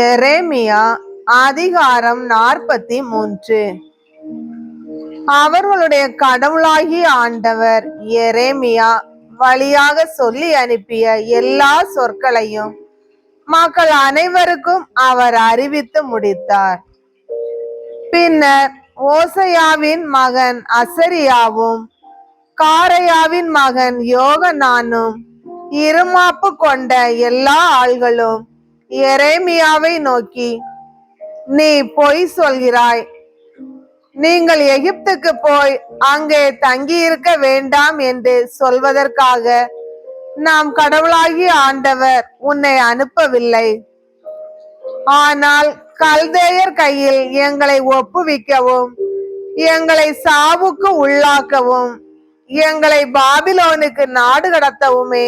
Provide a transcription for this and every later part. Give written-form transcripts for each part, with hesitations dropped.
எரேமியா அதிகாரம் 43. அவர்களுடைய கடவுளாகிய ஆண்டவர் எரேமியா வழியாக சொல்லி அனுப்பிய எல்லா சொற்களையும் மக்கள் அனைவருக்கும் அவர் அறிவித்து முடித்தார். பின்னர் ஓசையாவின் மகன் அசரியாவும் காரையாவின் மகன் யோகனானும் இருமாப்பு கொண்ட எல்லா ஆள்களும் எரேமியாவை நோக்கி, நீ பொய் சொல்கிறாய். நீங்கள் எகிப்துக்கு போய் அங்கே தங்கியிருக்க வேண்டாம் என்று சொல்வதற்காக நாம் கடவுளாகிய ஆண்டவர் உன்னை அனுப்பவில்லை. ஆனால் கல்தேயர் கையில் எங்களை ஒப்புவிக்கவும் எங்களை சாவுக்கு உள்ளாக்கவும் எங்களை பாபிலோனுக்கு நாடு கடத்தவுமே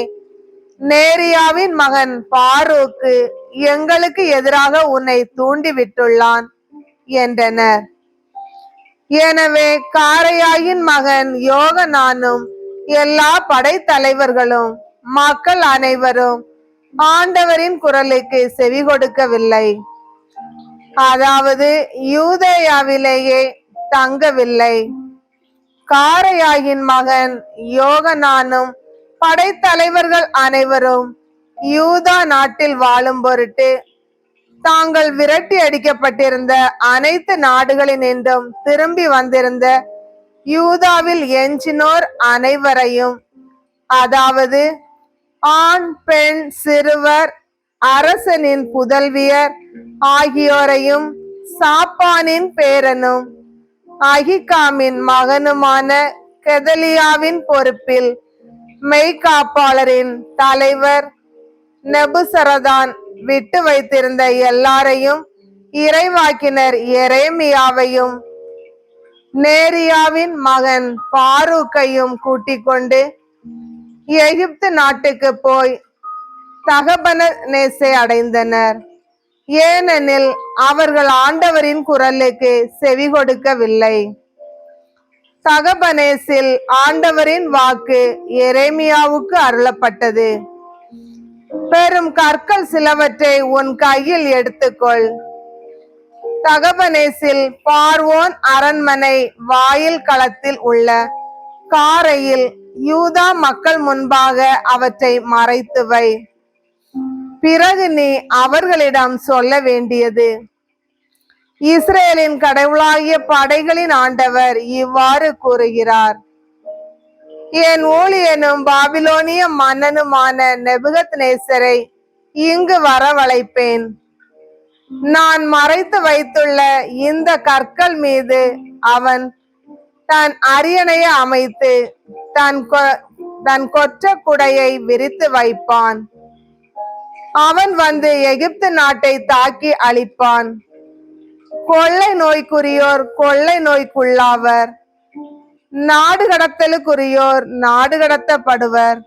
நேரியாவின் மகன் பாரூக்கு எங்களுக்கு எதிராக உன்னை தூண்டிவிட்டுள்ளான் என்றனர். எனவே காரையாயின் மகன் யோகனானும் எல்லா படைத்தலைவர்களும் மக்கள் அனைவரும் ஆண்டவரின் குரலுக்கு செவி கொடுக்கவில்லை. அதாவது யூதேயாவிலேயே தங்கவில்லை. காரையாயின் மகன் யோகனானும் படைத்தலைவர்கள் அனைவரும் யூதா நாட்டில் வாழும் பொருட்டு தாங்கள் விரட்டி அடிக்கப்பட்டிருந்த அனைத்து நாடுகளினின்றும் திரும்பி வந்திருந்த யூதாவில் எஞ்சினோர் அனைவரையும், அதாவது ஆண் பெண் சிறுவர் அரசனின் புதல்வியர் ஆகியோரையும் சாப்பானின் பேரனும் அகிகாமின் மகனுமான கெதலியாவின் பொறுப்பில் மெய்காப்பாளரின் தலைவர் நெபுசரதான் விட்டு வைத்திருந்த எல்லாரையும் இறைவாக்கினர் எரேமியாவையும் நேரியாவின் மகன் பாரூக்கையும் கூட்டிக் கொண்டு எகிப்து நாட்டுக்கு போய் தகபனேசை அடைந்தனர். ஏனெனில் அவர்கள் ஆண்டவரின் குரலுக்கு செவி கொடுக்கவில்லை. தகபனேசில் ஆண்டவரின் வாக்கு எரேமியாவுக்கு அருளப்பட்டது. பெரும் கற்கள் சிலவற்றை உன் கையில் எடுத்துக்கொள். தகபனேசில் பார்வோன் அரண்மனை வாயில் களத்தில் உள்ள காரையில் யூதா மக்கள் முன்பாக அவற்றை மறைத்து வை. பிறகு நீ அவர்களிடம் சொல்ல வேண்டியது, இஸ்ரேலின் கடவுளாகிய படைகளின் ஆண்டவர் இவ்வாறு கூறுகிறார், என் ஊழியனும் பாபிலோனிய மன்னனுமான நெபுகத்நேசரை இங்கு வரவழைப்பேன். நான் மறைத்து வைத்துள்ள இந்த கற்கள் மீது அவன் தன் அரியணையை அமைத்து தன் கொற்ற குடையை விரித்து வைப்பான். அவன் வந்து எகிப்து நாட்டை தாக்கி அழிப்பான். கொள்ளை நோய்க்குரியோர் கொள்ளை நோய்க்குள்ளாவர். நாடு கடத்தலுக்குரியோர் நாடு கடத்தப்படுவர்.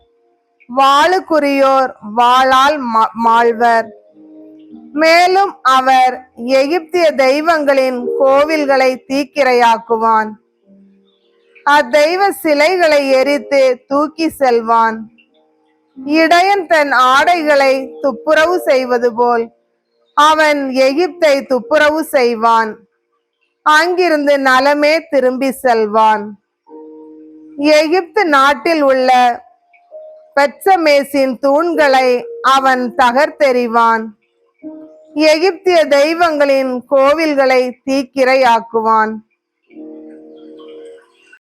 வாளுக்குரியோர் வாளால் மாழ்வர். மேலும் அவர் எகிப்திய தெய்வங்களின் கோவில்களை தீக்கிரையாக்குவான். அத்தெய்வ சிலைகளை எரித்து தூக்கி செல்வான். இடையன் தன் ஆடைகளை துப்புரவு செய்வது போல் அவன் எகிப்தை துப்புரவு செய்வான். அங்கிருந்து நலமே திரும்பி செல்வான். எகிப்து நாட்டில் உள்ள பெத்சமேசின் தூண்களை அவன் தகர்த்தெறிவான். எகிப்திய தெய்வங்களின் கோவில்களை தீக்கிரையாக்குவான்.